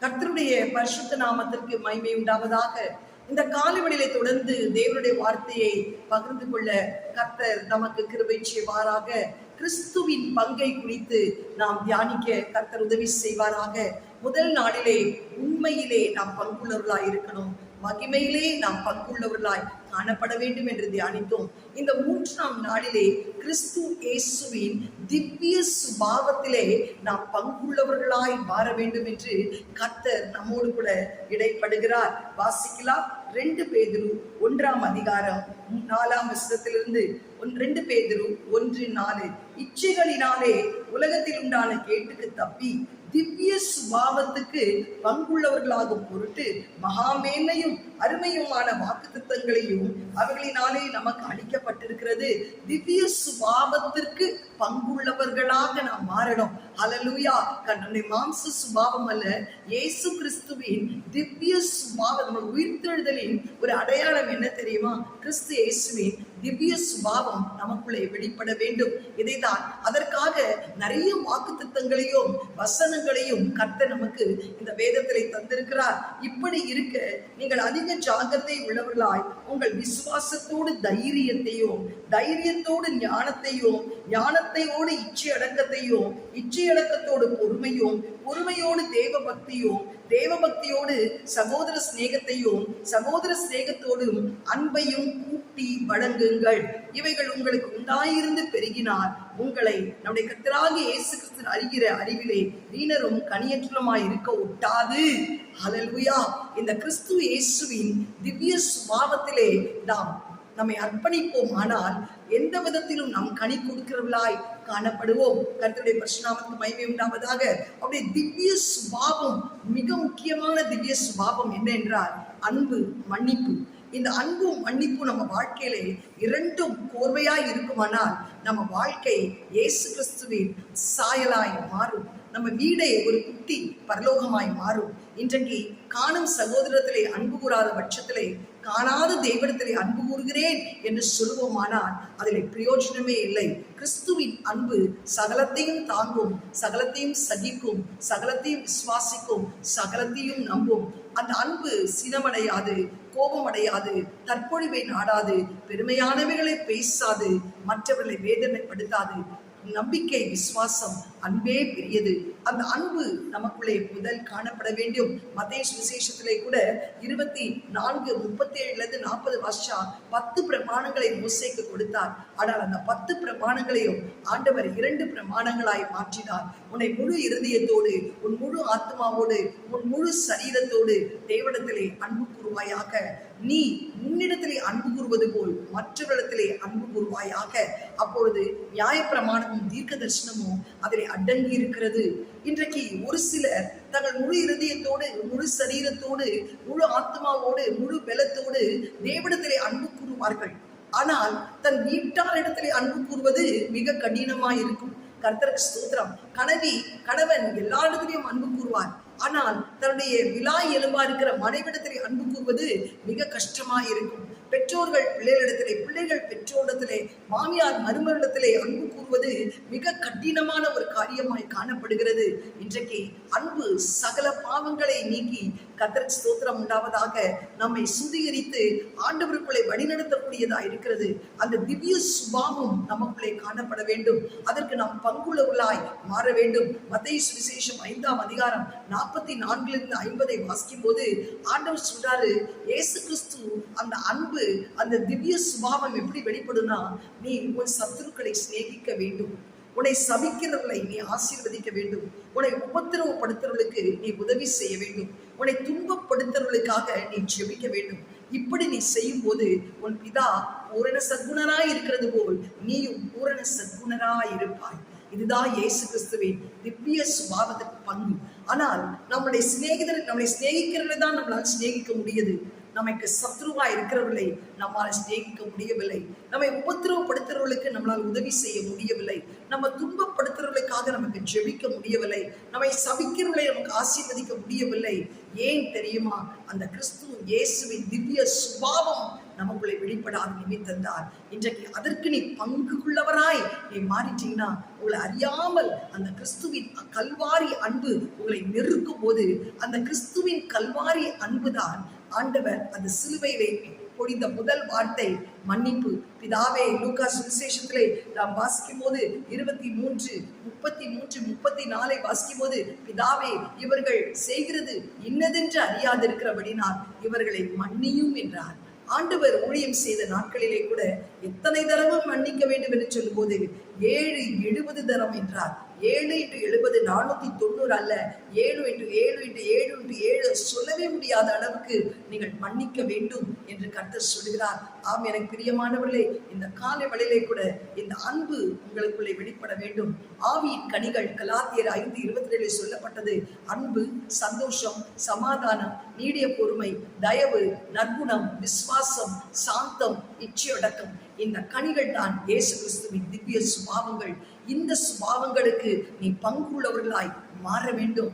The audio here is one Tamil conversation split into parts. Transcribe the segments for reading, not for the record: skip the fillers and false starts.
கர்த்தருடைய பரிசுத்த நாமத்திற்கு மகிமை உண்டாவதாக. இந்த காலைவெளியிலே தொடர்ந்து தேவனுடைய வார்த்தையை பகிர்ந்து கொள்ள கர்த்தர் நமக்கு கிருபை செய்வாராக. கிறிஸ்துவின் பங்கை குறித்து நாம் தியானிக்க கர்த்தர் உதவி செய்வாராக. முதல் நாளிலே உண்மையிலே நாம் பங்குள்ளவர்களாய் இருக்கணும், மகிமையிலே நாம் பங்குள்ளவர்களாய் காணப்பட வேண்டும் என்று தியானித்தோம். இந்த 3ஆம் நாளிலே கிறிஸ்து இயேசுவின் திவ்ய சுபாவத்திலே நாம் பங்குள்ளவர்களாய் மாற வேண்டும் என்று கர்த்தர் நம்மோடு கூட இடைப்படுகிறார். வாசிக்கலாம். 2 பேதுரு 1ஆம் அதிகாரம் 4ஆம் வசனத்திலிருந்து 2 பேதுரு 1:4. இச்சைகளினாலே உலகத்தில் உண்டான கேட்டுக்கு தப்பி திவ்ய சுபாவத்துக்கு பங்குள்ளவர்களாகும் பொருட்டு மகாமேன்மையும் அருமையுமான வாக்குத்தத்தங்களையும் அவர்களினாலே நமக்கு அளிக்கப்பட்டிருக்கிறது. திவ்ய சுபாவத்திற்கு பங்குள்ளவர்களாக நாம் மாறணும். ஹல்லேலூயா. நம்முடைய மாம்ச சுபாவம் அல்ல, இயேசு கிறிஸ்துவின் திவ்ய சுபாவம். நம்ம உயிர்த்தெழுதலின் ஒரு அடையாளம் என்ன தெரியுமா? கிறிஸ்து இயேசுவின் திவ்ய சுபாவம் நமக்குள்ளே வெளிப்பட வேண்டும். இதைதான் அதற்காக நிறைய வாக்குத்தத்தங்களையும் வசனங்களையும் கர்த்தர் நமக்கு இந்த வேதத்திலே தந்திருக்கிறார். இப்படி இருக்க நீங்கள் அதிக ஜாக்கிரதை உள்ளவர்களாய் உங்கள் விசுவாசத்தோடு தைரியத்தோடு ஞானத்தையோடு இச்சையடக்கத்தோடு பொறுமையோடு தேவபக்தியோடு சகோதர சிநேகத்தோடும் அன்பையும் கூட்டி வழங்குங்கள். இவைகள் உங்களுக்கு உண்டாயிருந்து பெருகினார் உங்களை நம்முடைய கர்த்தராகிய இயேசு கிறிஸ்து அறிகிற அறிவிலே வீணரும் கனியற்றலுமாய் இருக்க ஒட்டாது. ஹல்லேலூயா. இந்த கிறிஸ்து இயேசுவின் திவ்ய சுபாவத்திலே நாம் நம்மை அர்ப்பணிப்போம். ஆனால் எந்த விதத்திலும் நாம் கனி கொடுக்கிறவர்களாய் காணப்படுவோம். கர்த்தருடைய பரிசுநாமத்துக்கு மகிமை உண்டாவதாக. அவருடைய திவ்ய சுபாவம், மிக முக்கியமான திவ்ய சுபாவம் என்ன என்றால் அன்பு, மன்னிப்பு. இந்த அன்பும் மன்னிப்பும் நம்ம வாழ்க்கையிலே இரண்டும் கோர்வையாய் இருக்குமானால் நம்ம வாழ்க்கை இயேசு கிறிஸ்துவின் சாயலாய் மாறும். நம்ம வீடே ஒரு குட்டி பரலோகமாய் மாறும். இன்றைக்கு காணும் சகோதரத்திலே அன்பு கூறாத பட்சத்திலே காணாத தெய்வத்திலே அன்பு கூறுகிறேன் என்று சொல்லுவோமானால் அதில் பிரயோஜனமே இல்லை. கிறிஸ்துவின் அன்பு சகலத்தையும் தாங்கும், சகலத்தையும் சகிக்கும், சகலத்தையும் விசுவாசிக்கும், சகலத்தையும் நம்பும். அந்த அன்பு சினமடையாது, கோபமடையாது, தற்பொழிவை நாடாது, பெருமையானவைகளை பேசாது, மற்றவர்களை வேதனைப்படுத்தாது. நம்பிக்கை, விசுவாசம், அன்பே பெரியது. அந்த அன்பு நமக்குள்ளே முதல் காணப்பட வேண்டும். மத்தேயு சுவிசேஷத்திலே கூட 24:37-40 வாசிச்சா 10 பிரமாணங்களை மோசேக்கு கொடுத்தார். ஆனால் அந்த 10 பிரமாணங்களையும் ஆண்டவர் 2 பிரமாணங்களாய் மாற்றினார். உன்னை முழு இருதயத்தோடு, உன் முழு ஆத்மாவோடு, உன் முழு சரீரத்தோடு தேவனிடத்திலே அன்பு கூறுவாயாக. நீ உன்னிடத்திலே அன்பு கூறுவது போல் மற்றவரிடத்திலே அன்பு கூறுவாயாக. அப்பொழுது நியாயப்பிரமாணமும் தீர்க்க தரிசனமும் அதிலே அடங்கி இருக்கிறது. இன்றைக்கு ஒரு சிலர் தங்கள் முழு இருதயத்தோடு, முழு சரீரத்தோடு, முழு ஆத்மாவோடு, முழு பலத்தோடு தேவனிடத்திலே அன்பு கூறுவார்கள். ஆனால் தன் வீட்டாரிடத்திலே அன்பு கூறுவது மிக கடினமாய் இருக்கும். கர்த்தருக்கு ஸ்தோத்திரம். கணவன் எல்லா இடத்திலையும் அன்பு கூறுவார். ஆனால் தன்னுடைய விலா எலும்பா இருக்கிற மனைவிடத்திலே அன்பு கூறுவது மிக கஷ்டமாய் இருக்கும். பெற்றோர்கள் பிள்ளைகளிடத்திலே, பிள்ளைகள் பெற்றோரிடத்திலே, மாமியார் மருமகளிடத்திலே அன்பு கூறுவது மிக கடினமான ஒரு காரியமாய் காணப்படுகிறது. இன்றைக்கு அன்பு சகல பாவங்களை நீக்கி கர்த்தருக்கு ஸ்தோத்திரம் உண்டாவதாக நம்மை சுத்திகரித்து ஆண்டவருக்குள்ளே வழிநடத்தக்கூடியதாக இருக்கிறது. அந்த திவ்ய சுபாவம் நமக்குள்ளே காணப்பட வேண்டும். அதற்கு நாம் பங்குள்ளவர்களாய் மாற வேண்டும். மத்தேயு சுவிசேஷம் 5ஆம் அதிகாரம் 44-50 வாசிக்கும் போது ஆண்டவர் சொல்றாரு, இயேசு கிறிஸ்து அந்த அன்பு, அந்த திவ்ய சுபாவம் எப்படி வெளிப்படும்னா, நீ உன் சத்துருக்களை சிநேகிக்க வேண்டும், உன்னை சபிக்கிறவர்களை நீ ஆசீர்வதிக்க வேண்டும், உன்னை உபத்திரவப்படுத்துறவர்களுக்கு நீ உதவி செய்ய வேண்டும், உன்னை துன்பப்படுத்துறவர்களுக்காக நீ ஜெபிக்க வேண்டும். இப்படி நீ செய்யும் போது உன் பிதா பூரண சத்குணராய் இருக்கிறது போல் நீயும் பூரண சத்குணராய் இருப்பாய். இதுதான் இயேசு கிறிஸ்துவின் திவ்ய சுபாவத்துக்கு பங்கு. ஆனால் நம்முடைய நம்மளை சிநேகிக்கிறவர்களை தான் நம்மளால் சிநேகிக்க முடியுது. நமக்கு சத்ருவா இருக்கிறவர்களை நம்மால் சிநேகிக்க முடியவில்லை. நம்மை உபத்திரவப்படுத்துறவர்களுக்கு நம்மளால் உதவி செய்ய முடியவில்லை. நம்ம துன்பப்படுத்துறவர்களுக்காக நமக்கு ஜெபிக்க முடியவில்லை. நம்மை சபிக்கிறவர்களை நமக்கு ஆசீர்வதிக்க முடியவில்லை. ஏன் தெரியுமா? அந்த கிறிஸ்து இயேசுவின் திவ்ய சுபாவம் நமக்குள்ளே வெளிப்படாத நிமித்தம்தான் இன்றைக்கு அதற்கு நீ பங்குள்ளவராய் நீ மாறிட்டீங்கன்னா உங்களை அறியாமல் அந்த கிறிஸ்துவின் கல்வாரி அன்பு உங்களை நெருக்கும் போது அந்த கிறிஸ்துவின் கல்வாரி அன்புதான் ஆண்டவர் அந்த சிலுவையிலே பொழிந்த முதல் வார்த்தை மன்னிப்பு. பிதாவே, லூக்கா சுவிசேஷத்திலே நாம் வாசிக்கும் போது 23, 33, 34 வாசிக்கும் போது, பிதாவே இவர்கள் செய்கிறது இன்னதென்று அறியாதிருக்கிறபடினால் இவர்களை மன்னியும் என்றார். ஆண்டவர் ஊழியம் செய்த நாட்களிலே கூட எத்தனை தடவை மன்னிக்க வேண்டும் என்று சொல்லும் போது 7-70 தரம் என்றார். 7x70 490 அல்ல, 7x7x7x7 சொல்லவே முடியாத அளவுக்கு நீங்கள் மன்னிக்க வேண்டும் என்று கர்த்தர் சொல்கிறார். ஆம், எனக்கு பிரியமானவர்களே, இந்த காலை வேளையிலே கூட இந்த அன்பு உங்களுக்குள்ளே வெளிப்பட வேண்டும். ஆவியின் கனிகள் கலாத்தியர் 5:27 சொல்லப்பட்டது. அன்பு, சந்தோஷம், சமாதானம், நீடிய பொறுமை, தயவு, நற்குணம், விசுவாசம், சாந்தம், இச்சையடக்கம். இந்த கனிகள் தான் இயேசு கிறிஸ்துவின் திவ்ய சுபாவங்கள். இந்த சுபாவங்களுக்கு நீ பங்குள்ளவர்களாய் மாற வேண்டும்.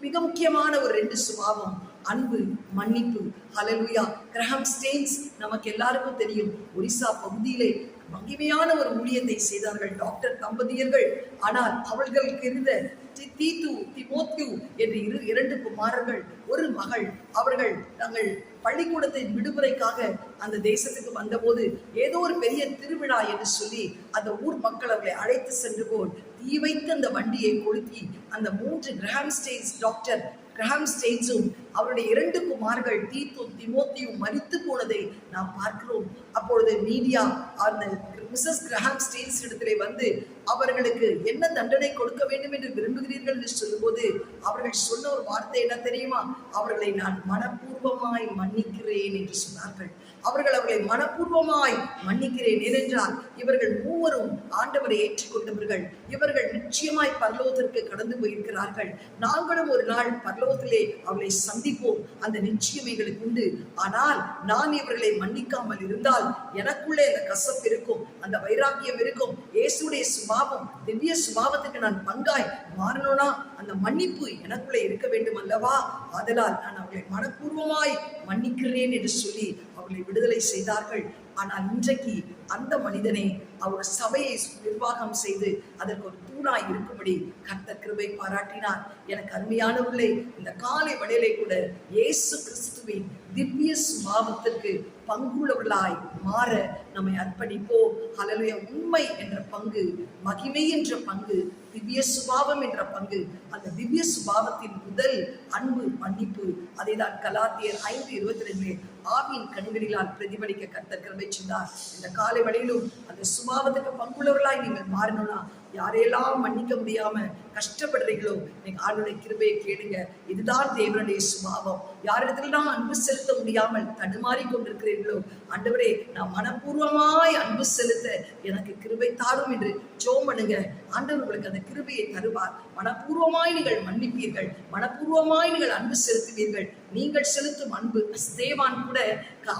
மிக முக்கியமான ஒரு 2 சுபாவம், அன்பு, மன்னிப்பு. ஹல்லேலூயா. கிரஹாம் ஸ்டெயின்ஸ் நமக்கு எல்லாருக்கும் தெரியும். ஒரிசா பகுதியிலே மகிமையான ஒரு ஊழியத்தை செய்தார்கள் டாக்டர் தம்பதியர்கள். ஆனால் அவர்களுக்கு இருந்த தீத்து, திமோத்தியு என்று 2 குமாரர்கள், ஒரு மகள். அவர்கள் தங்கள் பள்ளிக்கூடத்தின் விடுமுறைக்காக அந்த தேசத்துக்கு வந்தபோது ஏதோ ஒரு பெரிய திருவிழா என்று சொல்லி அந்த ஊர் மக்கள் அவர்களை அழைத்து சென்று போல் தீ வைத்து அந்த வண்டியை கொளுத்தி அந்த 3 கிரஹாம் ஸ்டெயின்ஸ், டாக்டர் கிரஹாம் ஸ்டெயின்ஸும் அவருடைய 2 குமார்கள் தீத்தும் திமோத்தியும் மரித்து போனதை நாம் பார்க்கிறோம். அப்பொழுது மீடியா அந்த மிஸ்ஸஸ் கிரஹாம் ஸ்டெயின்ஸ் இடத்திலே வந்து அவர்களுக்கு என்ன தண்டனை கொடுக்க வேண்டும் என்று விரும்புகிறீர்கள் என்று சொல்லும்போது அவர்கள் சொன்ன ஒரு வார்த்தை என்ன தெரியுமா? அவர்களை நான் மனப்பூர்வமாய் மன்னிக்கிறேன் என்று சொன்னார்கள். அவர்களை மனப்பூர்வமாய் மன்னிக்கிறேன். ஏனென்றால் இவர்கள் 3 ஆண்டவரை ஏற்றுக்கொண்டவர்கள். இவர்கள் நிச்சயமாய் பரலோகத்திற்கு கடந்து போயிருக்கிறார்கள். நாங்களும் ஒரு நாள் பரலோகத்திலே அவர்களை சந்திப்போம், அந்த நிச்சயம் எங்களுக்கு உண்டு. ஆனால் நான் இவர்களை மன்னிக்காமல் இருந்தால் எனக்குள்ளே அந்த கசப்பு இருக்கும், அந்த வைராக்கியம் இருக்கும். இயேசுடைய சுபாவம், திவ்ய சுபாவத்துக்கு நான் பங்காய் மாறணும்னா அந்த மன்னிப்பு எனக்குள்ளே இருக்க வேண்டும் அல்லவா? ஆதலால் நான் அவர்களை மனப்பூர்வமாய் மன்னிக்கிறேன் என்று சொல்லி அவர்களை விடுதலை செய்தார்கள். ஆனால் இன்றைக்கு அந்த மனிதனை அவர் சபையை நிர்வாகம் செய்து அதற்கு ஒரு தூணாய் இருக்கும்படி கர்த்தர் கிருபை பாராட்டினார். எனக்கு அருமையானவர்களே, இந்த காலை வேளையிலே கூட இயேசு கிறிஸ்துவின் திவ்ய சுபாவத்திற்கு பங்குள்ளவர்களாய் மாற நம்மை அர்ப்பணிப்போம். ஹல்லேலூயா. உண்மை என்ற பங்கு, மகிமை என்ற பங்கு, திவ்ய சுபாவம் என்ற பங்கு. அந்த திவ்ய சுபாவத்தின் முதல் அன்பு, மன்னிப்பு. அதை தான் கலாத்தியர் 5:22 ஆவியின் கனிகளினால் பிரதிபலிக்க கர்த்தர் கிருபை செய்தார். இந்த காலை வேளையிலும் அந்த சுபாவத்துக்கு பங்குள்ளவர்களாய் நீங்கள் மாறணும்னா யாரையெல்லாம் மன்னிக்க முடியாம கஷ்டப்படுறீங்களோ நீங்க ஆண்டவருடைய கிருபையை கேளுங்க. இதுதான் தேவனுடைய சுபாவம். யாரிடத்திலாம் அன்பு செலுத்த முடியாமல் தடுமாறி கொண்டிருக்கிறீர்களோ, ஆண்டவரே நான் மனப்பூர்வமாய் அன்பு செலுத்த எனக்கு கிருபை தாரும் என்று ஜெபம் பண்ணுங்க. ஆண்டவர் உங்களுக்கு அந்த கிருபையை தருவார். மனப்பூர்வமாய் நீங்கள் மன்னிப்பீர்கள், மனப்பூர்வமாய் நீங்கள் அன்பு செலுத்துவீர்கள். நீங்கள் செலுத்தும் அன்பு, ஸ்தேவான் கூட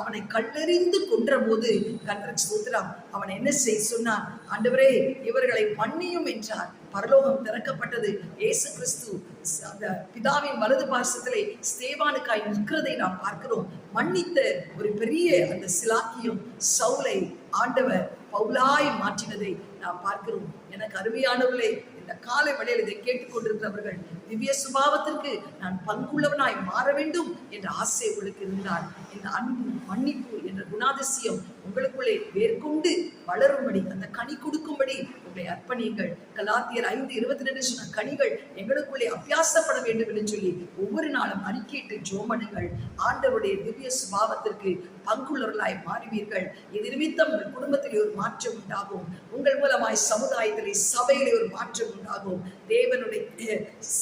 அவனை கல்லெறிந்து கொன்ற போது கர்த்தருக்கு ஸ்தோத்திரம், அவன் என்ன செய்ய சொன்னான்? ஆண்டவரே இவர்களை மன்னியும் என்றார். பரலோகம் திறக்கப்பட்டது. இயேசு கிறிஸ்து அந்த பிதாவின் வலது பார்சத்திலே ஸ்தேவானுக்காய் நிற்கிறதை நாம் பார்க்கிறோம். மன்னித்த ஒரு பெரிய அந்த சிலாக்கியம் சவுலை ஆண்டவர் பவுலாய் மாற்றினதை நாம் பார்க்கிறோம். எனக்கு அருமையானவர்களே, இந்த காலை வேளையில் இதை கேட்டுக்கொண்டிருக்கிறவர்கள் திவ்ய சுபாவத்திற்கு நான் பங்குள்ளவனாய் மாற வேண்டும் என்ற ஆசை உங்களுக்கு இருந்தால் இந்த அன்பு, மன்னிப்பு என்ற குணாதிசயம் உங்களுக்குள்ளே வேர்கொண்டு வளரும்படி, அந்த கனி கொடுக்கும்படி உங்களை அர்ப்பணியுங்கள். கலாத்தியர் 5:22 சொன்ன கனிகள் எங்களுக்குள்ளே அபியாசப்பட வேண்டும் என்று சொல்லி ஒவ்வொரு நாளும் அறிக்கையிட்டு ஜெபம் பண்ணுங்கள். ஆண்டவருடைய திவ்ய சுபாவத்திற்கு பங்குள்ளவர்களாய் மாறுவீர்கள். இது நிமித்தம் உங்கள் குடும்பத்திலே ஒரு மாற்றம் உண்டாகும். உங்கள் மூலமாய் சமுதாயத்திலே, சபையிலே ஒரு மாற்றம் உண்டாகும். தேவனுடைய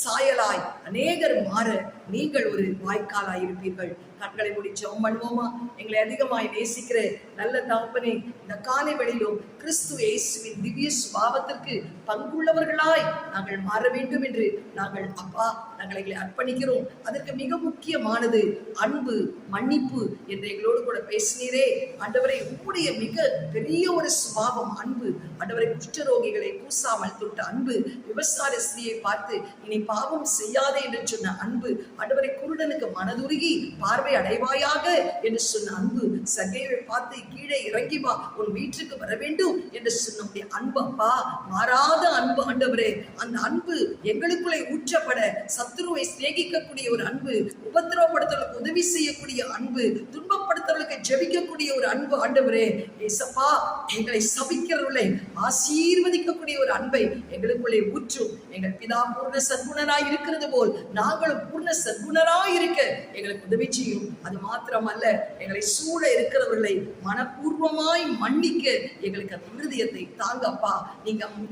சாயலாய் அநேகர் மாற நீங்கள் ஒரு வாய்க்காலாய் இருப்பீர்கள். கண்களை மூடி ஜெபம் பண்ணுவோமா? எங்களை அதிகமாய் நேசிக்கிற நல்ல நல்ல தகப்பனே, இந்த காலை வேளையிலும் கிறிஸ்து இயேசுவின் திவ்ய சுபாவத்திற்கு பங்குள்ளவர்களாய் நாங்கள் மாற வேண்டும் என்று நாங்கள் அப்பா நாங்கள் எங்களை அர்ப்பணிக்கிறோம். அதற்கு மிக முக்கியமானது அன்பு, மன்னிப்பு என்று எங்களோடு கூட பேசினீரே ஆண்டவரை. உம்முடைய மிக பெரிய ஒரு சுபாவம் அன்பு ஆண்டவரை. குஷ்டரோகிகளை கூசாமல் தொட்ட அன்பு, விபசார ஸ்திரியை பார்த்து இனி பாவம் செய்யாதே என்று சொன்ன அன்பு ஆண்டவரை. குருடனுக்கு மனதுருகி பார்வை அடைவாயாக என்று சொன்ன அன்பு, சகேவை பார்த்து கீழே இறங்கி வா, உன் வீட்டுக்கு வர வேண்டும் என்று சொன்ன அன்பு அப்பா, மாறாத அன்பு ஆண்டவரே. அந்த அன்பு எங்களுக்குள்ளே ஊற்றப்பட, சத்துருவை சிநேகிக்கக்கூடிய ஒரு அன்பு, உபத்திரவப்படுத்தலுக்கு உதவி செய்யக்கூடிய அன்பு, துன்பப்படுத்தலுக்கு ஜெபிக்கக்கூடிய ஒரு அன்பு ஆண்டவரே. ஏசப்பா, எங்களை சபிக்கிறவர்களை ஆசீர்வதிக்கக்கூடிய ஒரு அன்பை எங்களுக்குள்ளே ஊற்றும். எங்கள் பிதா பூர்ண சத்குணராய் இருக்கிறது போல் நாங்களும் பூர்ண சத்குணராய் இருக்க எங்களுக்கு உதவி செய்யும். அது மாத்திரமல்ல, எங்களை சூழ இருக்கிறவர்களை மனப்பூர்வமாய் மன்னிக்க எங்களுக்கு அந்த இருதயத்தை தாங்கப்பா.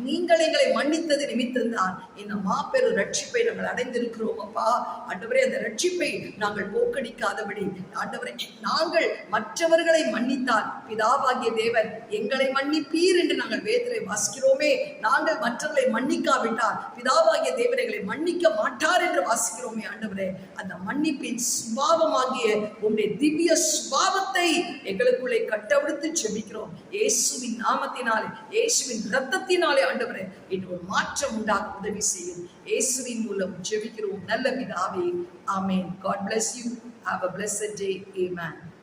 நீங்கள் எங்களை மன்னித்தது நிமித்தம்தான் இந்த மாபெரும் ரட்சிப்பை நாங்கள் அடைந்திருக்கிறோம் அப்பா. ஆண்டவரே, அந்த ரட்சிப்பை நாங்கள் போக்கடிக்காதபடி ஆண்டவரே, நாங்கள் மற்றவர்களை மன்னித்தால் பிதாவாகிய தேவன் எங்களை மன்னிப்பீர் என்று நாங்கள் வேதத்திலே வாசிக்கிறோமே. நாங்கள் மற்றவர்களை மன்னிக்காவிட்டால் பிதாவாகிய தேவன் எங்களை மன்னிக்க மாட்டார் என்று வாசிக்கிறோமே. ஆண்டவரே, அந்த மன்னிப்பின் சுபாவமாகிய உம்முடைய திவ்ய சுபாவத்தை எங்களுக்குள்ளே கட்டவிழ்த்து ஜெபிக்கிறோம். இயேசுவின் நாமத்தினாலே, இயேசுவின் இரத்தத்தினாலே ஆண்டவரே, இன்று ஒரு மாற்றம் உண்டாக உதவி செய்யும். இயேசுவின் மூலம் ஜெபிக்கிறோம் நல்ல பிதாவே. ஆமென். God bless you. Have a blessed day. Amen.